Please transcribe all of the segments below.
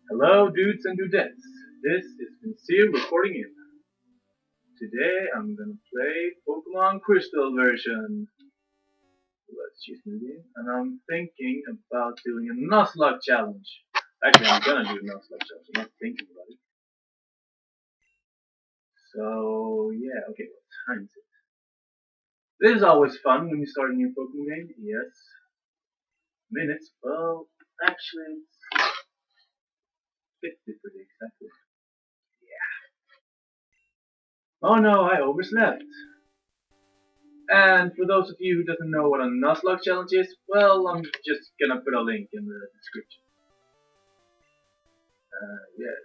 Hello, dudes and dudettes. This is Sincere recording in. Today I'm gonna play Pokemon Crystal version. Let's choose new game. And I'm thinking about doing a Nuzlocke challenge. Actually, I'm gonna do a Nuzlocke challenge. I'm not thinking about it. So yeah, okay. What time is it? This is always fun when you start a new Pokemon game. Yes. Minutes. Well, actually, it's 50 pretty exactly. Oh no, I overslept. And for those of you who doesn't know what a Nuzlocke challenge is, well, I'm just gonna put a link in the description. Yes.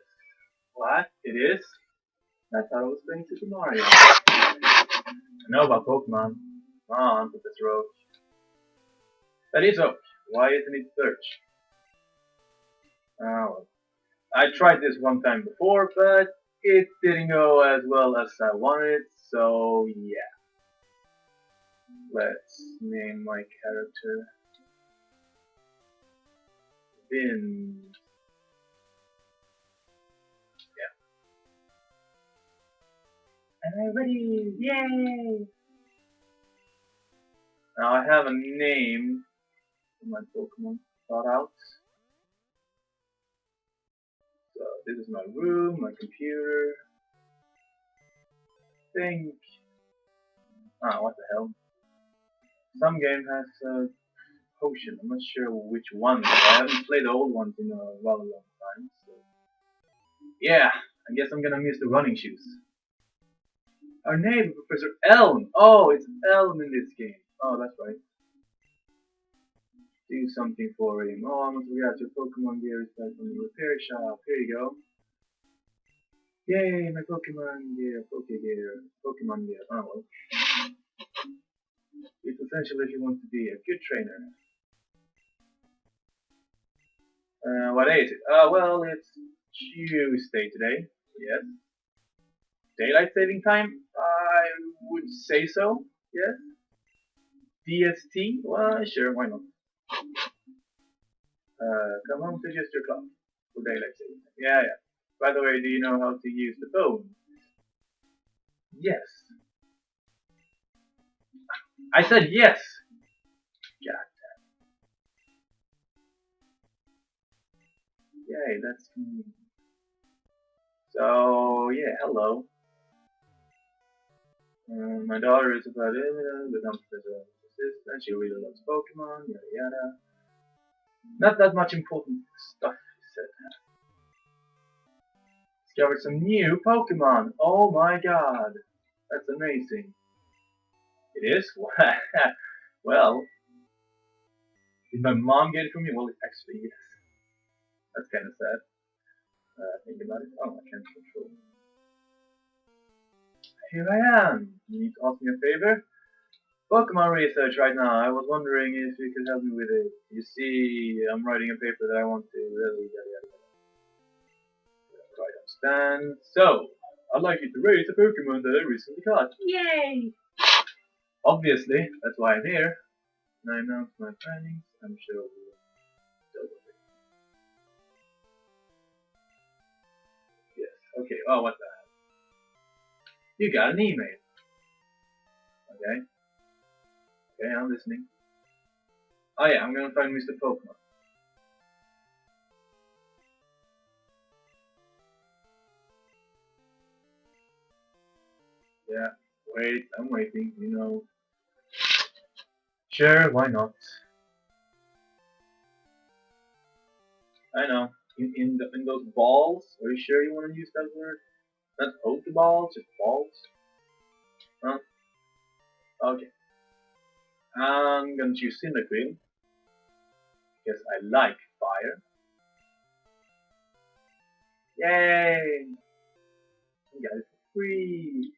What? It is? I thought I was playing Super Mario. I know about Pokemon. Come on, Professor Oak. That is Oak. Why isn't it search? Oh, I tried this one time before, but it didn't go as well as I wanted, so yeah. Let's name my character Vin. And I'm ready! Yay! Now I have a name for my Pokemon thought out. So this is my room, my computer. Think. Ah, what the hell? Some game has a potion. I'm not sure which one. I haven't played the old ones in a rather long time. So yeah, I guess I'm gonna miss the running shoes. Our neighbor, Professor Elm. Oh, it's Elm in this game. Oh, that's right. Do something for him. Oh, I almost forgot your Pokemon gear is back from the repair shop. Here you go. Yay, my Pokemon gear, Pokemon gear. Oh well. It's essential if you want to be a good trainer. What day is it? Well, it's Tuesday today. Yes. Daylight saving time? I would say so. Yes. DST? Well, sure, why not? Come home to just your clock for daylight saving time. Yeah, yeah. By the way, do you know how to use the phone? Yes. I said yes! God. Yay, that's me. So, yeah, hello. My daughter is about it, becomes as a assistant, she really loves Pokemon, yada yada. Not that much important stuff, he said. Discovered some new Pokemon! Oh my god! That's amazing. It is? Well, did my mom get it from me? Well, actually, yes. That's kind of sad. Think about it. Oh, I can't control. Here I am. You need to ask me a favor? Pokemon research right now. I was wondering if you could help me with it. You see, I'm writing a paper that I want to really quite understand. So, I'd like you to raise a Pokemon that I recently caught. Yay! Obviously, that's why I'm here. And I announced my findings. I'm sure we'll deal with it. Yes. Okay. Oh, what the hell? You got an email. Okay. Okay, I'm listening. Oh yeah, I'm gonna find Mr. Pokemon. Yeah. Wait, I'm waiting. You know. Sure, why not? I know. In those balls? Are you sure you want to use that word? Not Pokeballs, just balls? Huh? Okay. I'm gonna choose Cyndaquil because I like fire. Yay! We got it for free.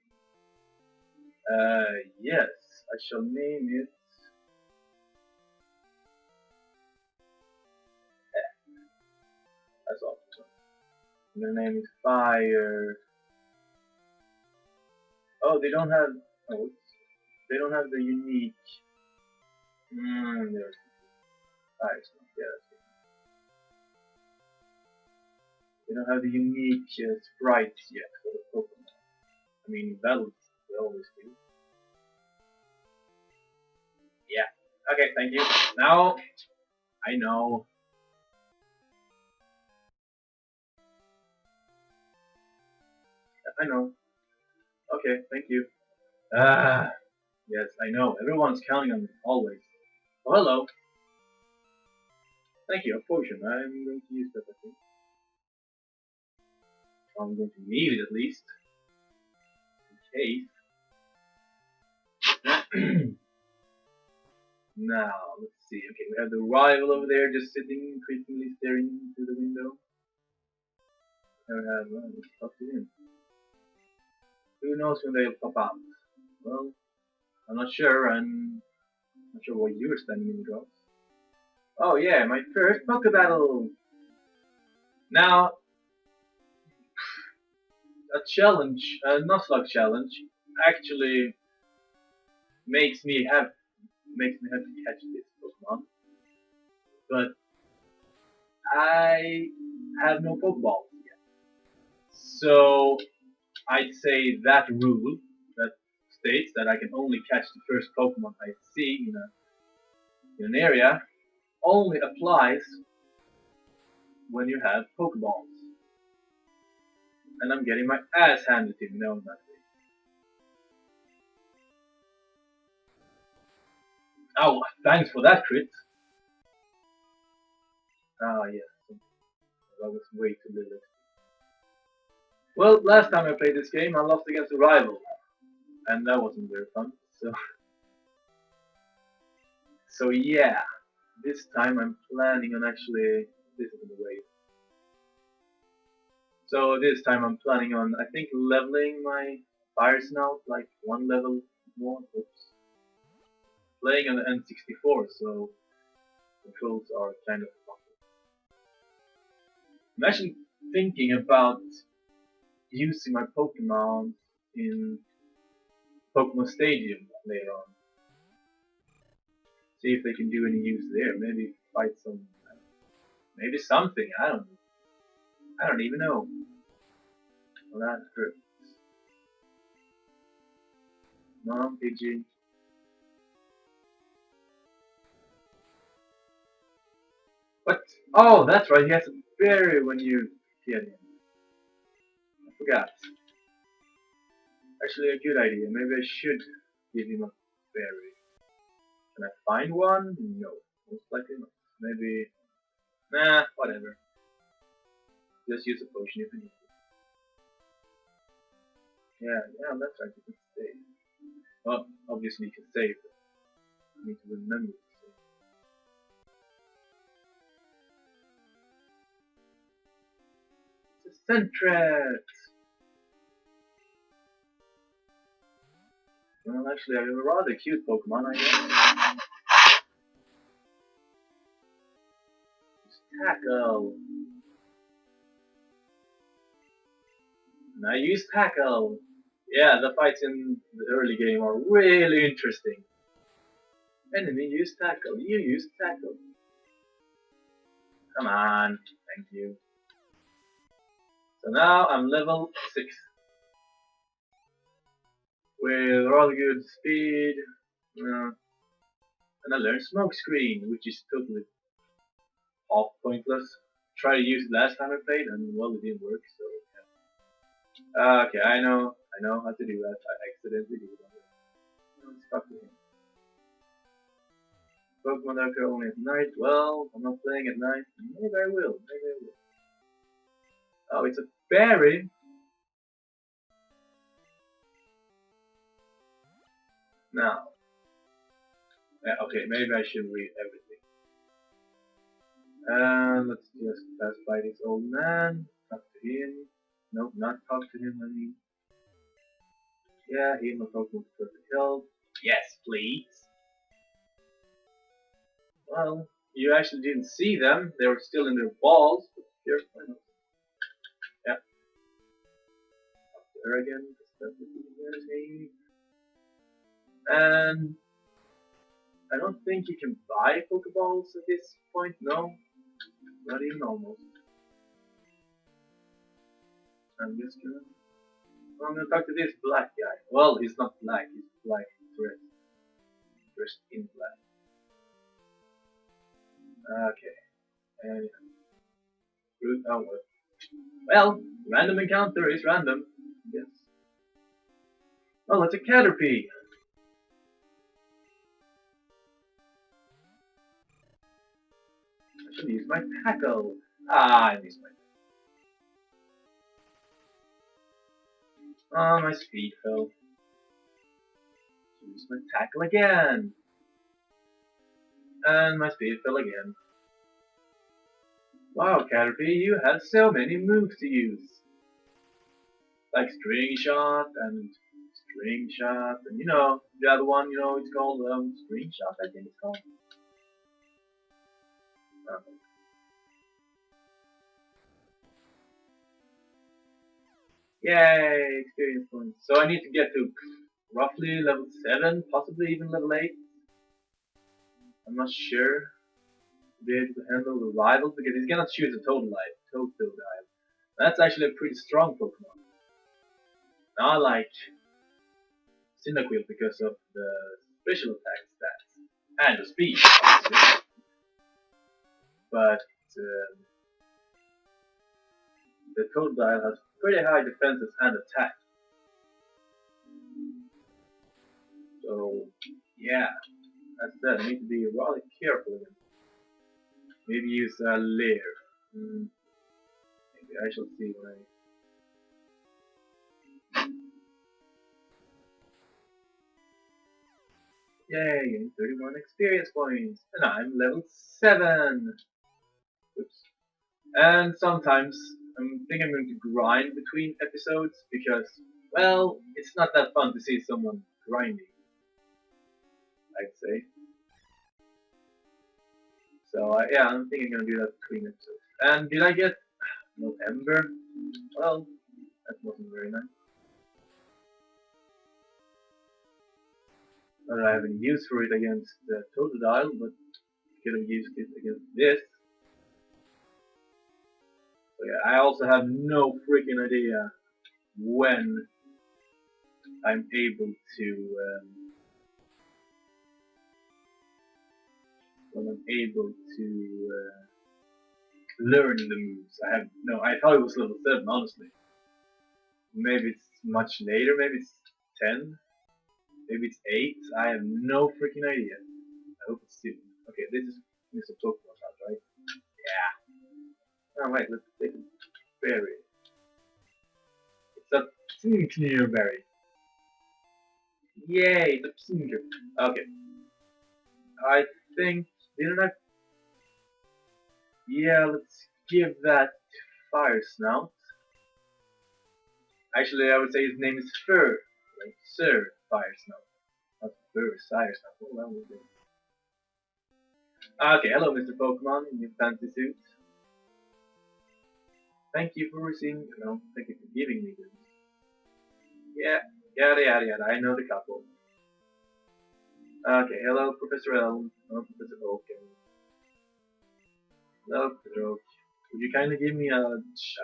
Yes. I shall name it. That's all. The name is Fire. Oh, they don't have. Oh, they don't have the unique. There's Fire. Yeah, that's good. they don't have the unique sprites yet for the Pokemon. I mean, battles, they always do. Yeah. Okay, thank you. Now, I know. I know. Okay, thank you. Ah, yes, I know. Everyone's counting on me, always. Oh, hello. Thank you, a potion. I'm going to use that, I think. I'm going to need it at least. In case. Now, let's see. Okay, we have the rival over there just sitting, creepily staring into the window. And we have, let's talk to him. Who knows when they'll pop out? Well, I'm not sure, and I'm not sure why you're standing in the grass. Oh yeah, my first Poké Battle! Now, a challenge, a Nuzlocke challenge, actually makes me have to catch this Pokemon. But I have no Pokeballs yet. So I'd say that rule that states that I can only catch the first Pokemon I see in an area only applies when you have Pokeballs. And I'm getting my ass handed to me now that way. Oh, thanks for that crit. Ah, yes. That was way too little. Well, last time I played this game, I lost against a rival. And that wasn't very fun. So yeah. This time I'm planning on actually... This is the way. So this time I'm planning on, I think, leveling my fire snout like one level more. Oops. Playing on the N64, so controls are kind of funky. I'm actually thinking about using my Pokemon in Pokemon Stadium later on. See if they can do any use there. Maybe fight some, maybe something. I don't even know. Well, that hurts. No, Pidgey. What? Oh, that's right. He has a berry when you get him. I forgot. Actually, a good idea. Maybe I should give him a berry. Can I find one? No. Most likely not. Maybe. Nah, whatever. Just use a potion if you need to. Yeah, that's right. You can save. Well, obviously you can save, but you need to remember to save. It's a Sentret! Well, actually, I have a rather cute Pokemon, I guess. It's Tackle! And I use Tackle! Yeah, the fights in the early game are really interesting. Enemy use Tackle, you use Tackle. Come on, thank you. So now I'm level 6. With rather good speed. And I learned Smoke Screen, which is totally half pointless. Tried to use it last time I played, and well, it didn't work, so yeah. Okay, I know how to do that. I accidentally did it. Let's talk to him. Pokemon that occur only at night. Well, I'm not playing at night. Maybe I will. Oh, it's a berry. Now. Yeah, okay, maybe I should read everything. Let's just pass by this old man. Talk to him. Nope, not talk to him, I mean. Yeah, heal my Pokemon to perfect health. Yes, please. Well, you actually didn't see them. They were still in their balls. But here, why not? Yeah. Up there again. That's the thing. And I don't think you can buy Pokeballs at this point. No, not even almost. I'm just gonna. I'm gonna talk to this black guy. Well, he's not black. He's black dressed in black. Okay. And oh well, random encounter is random. Yes. Oh, it's a Caterpie. I should use my tackle. Ah, I missed my. Ah, my speed fell. Use my tackle again. And my speed fell again. Wow, Caterpie, you have so many moves to use. Like string shot and you know, the other one, you know, it's called string shot, I think it's called. Uh, Yay, experience points. So I need to get to roughly level 7, possibly even level 8. I'm not sure to be able to handle the rivals because he's gonna choose a total life, total dive. That's actually a pretty strong Pokemon. Now I like Cyndaquil because of the special attack stats and the speed, obviously. But the Totodile has pretty high defenses and attack. So yeah, as I said, I need to be rather careful again. Maybe use a lair. Maybe I shall see when I. Yay, 31 experience points, and I'm level 7. Oops. And sometimes I think I'm going to grind between episodes because, well, it's not that fun to see someone grinding, I'd say. So yeah, I'm thinking I'm gonna do that between episodes. And did I get November? Well, that wasn't very nice. Not that I have any use for it against the Totodile, but could have used it against this. So yeah, I also have no freaking idea when I'm able to learn the moves. I have no. I thought it was level 7, honestly. Maybe it's much later. Maybe it's 10. Maybe it's 8. I have no freaking idea. I hope it's soon. Okay, this is Mr. Tokumo's house, right? Yeah. Oh wait, let's take a berry. It's a Psinkner berry. Yay, it's a Psinkner. Okay. I think didn't I? Yeah, let's give that Fire Snout. Actually, I would say his name is Fur, like Sir Fire Snout, not Fur Fire Snout. Oh, well, we'll do. Okay, hello, Mr. Pokemon in your fancy suit. Thank you for receiving. No, thank you for giving me this. Yeah, yada yada yada. I know the couple. Okay, hello, Professor Elm. Oh, Professor Oak. Hello, Professor Oak. Would you kindly give me a,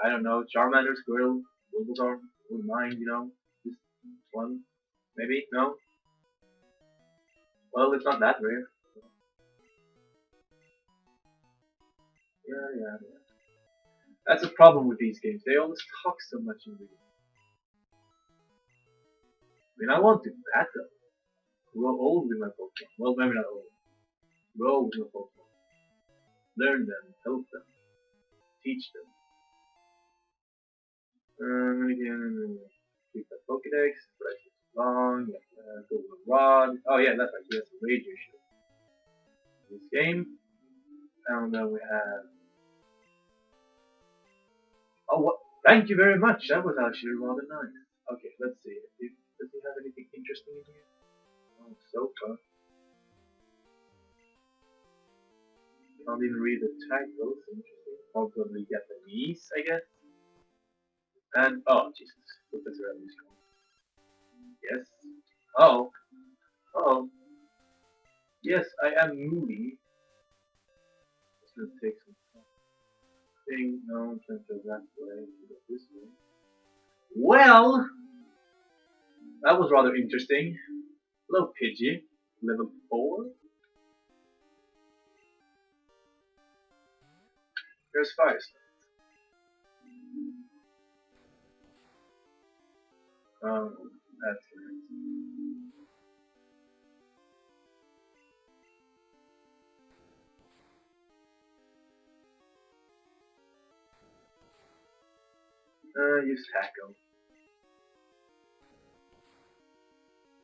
I don't know, Charmander, Squirtle, Bulbasaur? Wouldn't mind, you know, just one, maybe? No? Well, it's not that rare. Yeah, yeah, yeah. That's a problem with these games. They always talk so much in video. I mean, I want to battle. Grow old with my Pokemon. Well, maybe not old. Grow with my Pokemon. Learn them, help them, teach them. Again, keep that Pokedex, press it long, Golden Rod. Oh yeah, that's right, he has a radio show. This game. And then we have. Oh, what? Thank you very much. That was actually rather nice. Okay, let's see. Does he have anything interesting in here? Oh, so far. Can't even read the titles. Interesting. Probably Japanese, I guess. And oh Jesus, Professor Ellis. Yes. Oh. Oh. Yes, I am moving. It's gonna take some time. No, I'm trying to go that way. Go this way. Well, that was rather interesting. Hello, Pidgey. Level 4. There's fire. Oh, that's nice. Use tackle.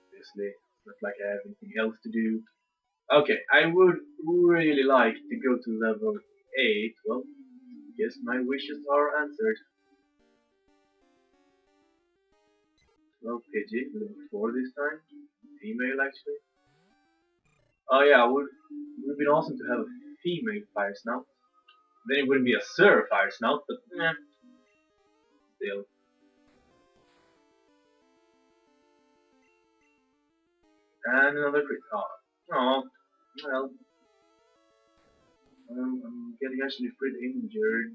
Obviously, it's not like I have anything else to do. Okay, I would really like to go to level 8. Well, guess my wishes are answered. Well, Pidgey, level 4 this time. Female, actually. Oh yeah, would have been awesome to have a female fire snout. Then it wouldn't be a Sir fire snout, but still. And another crit. Oh, well, I'm getting actually pretty injured.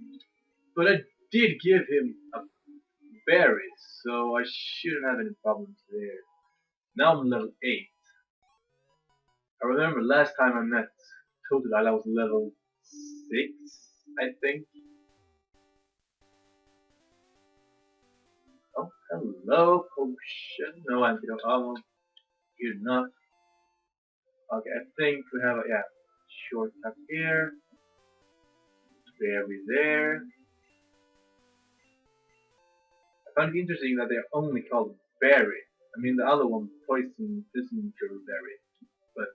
But I did give him a berry, so I shouldn't have any problems there. Now I'm level 8. I remember last time I met Totodile I was level 6, I think. Oh, hello, potion. No antidote. Oh, well, good enough. Okay, I think we have a, yeah, shortcut here. Berry there. I find it interesting that they're only called berry. I mean, the other one, poison dysentery berry. But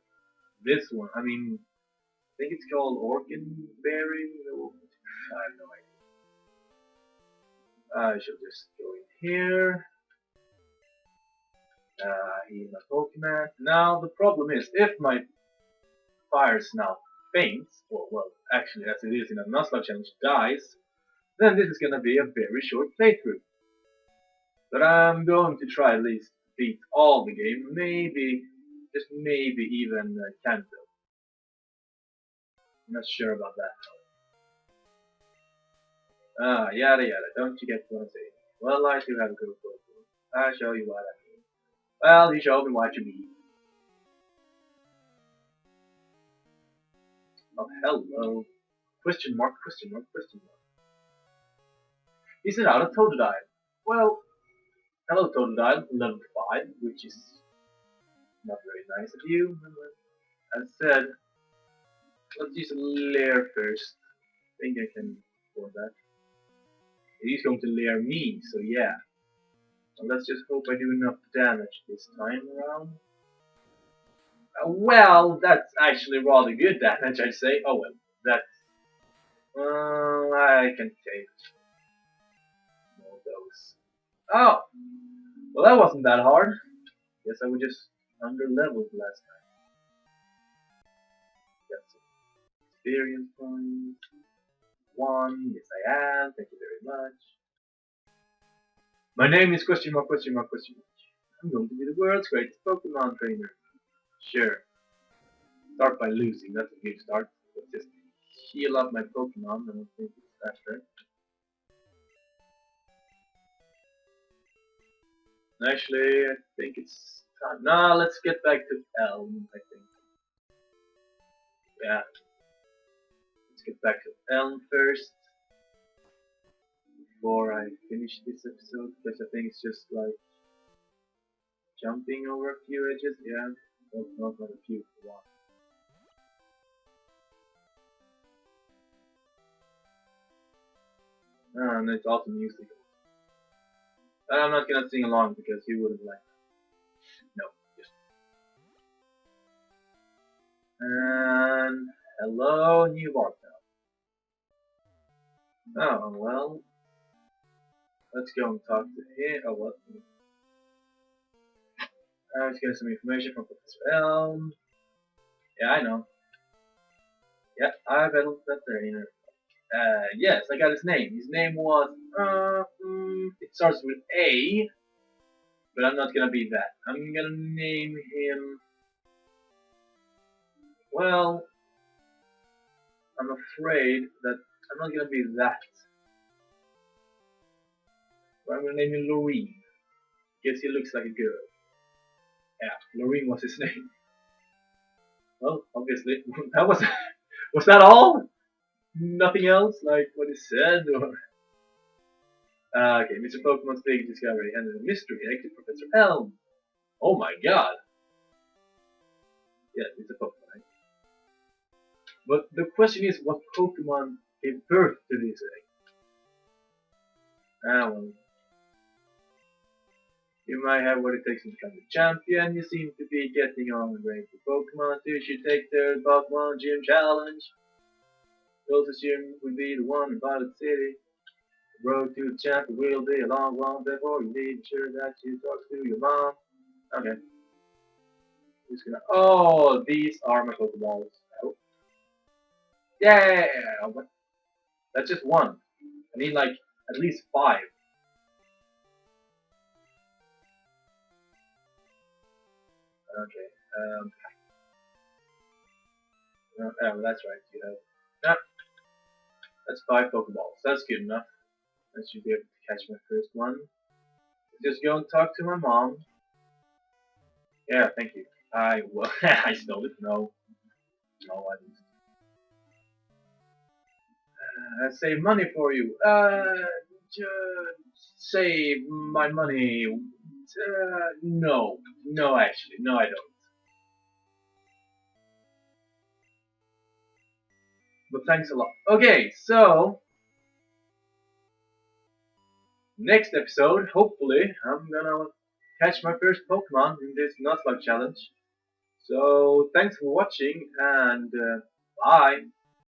this one, I mean, I think it's called orchid berry. No, I have no idea. I shall just go in here. Heal my Pokemon. Now the problem is, if my fire snout faints, or well, actually as it is in a Nuzlocke challenge, dies, then this is gonna be a very short playthrough. But I'm going to try at least beat all the game, maybe, just maybe even Kanto. I'm not sure about that. Yada yada, don't you get what I'm saying? Well, I do have a good Pokemon. I'll show you what I mean. Well, you show me what you mean. Oh, hello. Question mark, question mark, question mark. Is it out of Totodile? Well, hello Totodile, level 5, which is not very nice of you. As said, let's use a lair first. I think I can afford that. It is going to lair me, so yeah. Well, let's just hope I do enough damage this time around. Well, that's actually rather good damage, I'd say. Oh well, that's... I can take more of those. Oh! Well, that wasn't that hard. Guess I was just under leveled last time. Got some experience points. 1, yes I am, thank you very much. My name is question mark, question mark, question mark. I'm going to be the world's greatest Pokemon trainer. Sure. Start by losing, that's a good start. Let's just heal up my Pokemon, I don't think it's that right. Actually, I think it's time. Nah, let's get back to Elm, I think. Yeah. Let's get back to Elm first. Before I finish this episode, because I think it's just like jumping over a few edges. Yeah. Not a few, one. And it's also music. And I'm not gonna sing along because you wouldn't like it. No, just. And hello, new Bartel. Oh well, let's go and talk to him. Oh what? Let's get some information from Professor Elm. Yeah, I know. Yeah, I battled that trainer. Yes, I got his name. His name was it starts with A, but I'm not gonna be that. I'm gonna name him. Well, I'm afraid that I'm not gonna be that. I'm gonna name him Loreen. Guess he looks like a girl. Yeah, Loreen was his name. Well, obviously. That was that all? Nothing else? Like what he said? Or okay, Mr. Pokemon's big discovery handed a mystery egg to Professor Elm. Oh my god! Yeah, it's a Pokemon egg. But the question is, what Pokemon gave birth to this egg? Ah, well, you might have what it takes to become a champion. You seem to be getting on great with Pokemon. So you should take the Pokemon Gym Challenge. Closest gym will be the one in Violet City. The road to the champion will be a long, long before you leave. Be sure that you talk to your mom. Okay. Who's gonna? Oh, these are my Pokeballs. Oh. Yeah. What? That's just one. I need like at least five. Okay. Oh, that's right. You have. Yeah, that's five Pokeballs. That's good enough. I should be able to catch my first one. Just go and talk to my mom. Yeah, thank you. I well, I stole it. No, no, I didn't. Save money for you. Save my money. No, no, actually, no, I don't. But thanks a lot. Okay, so next episode, hopefully, I'm gonna catch my first Pokemon in this Nuzlocke challenge. So thanks for watching and bye.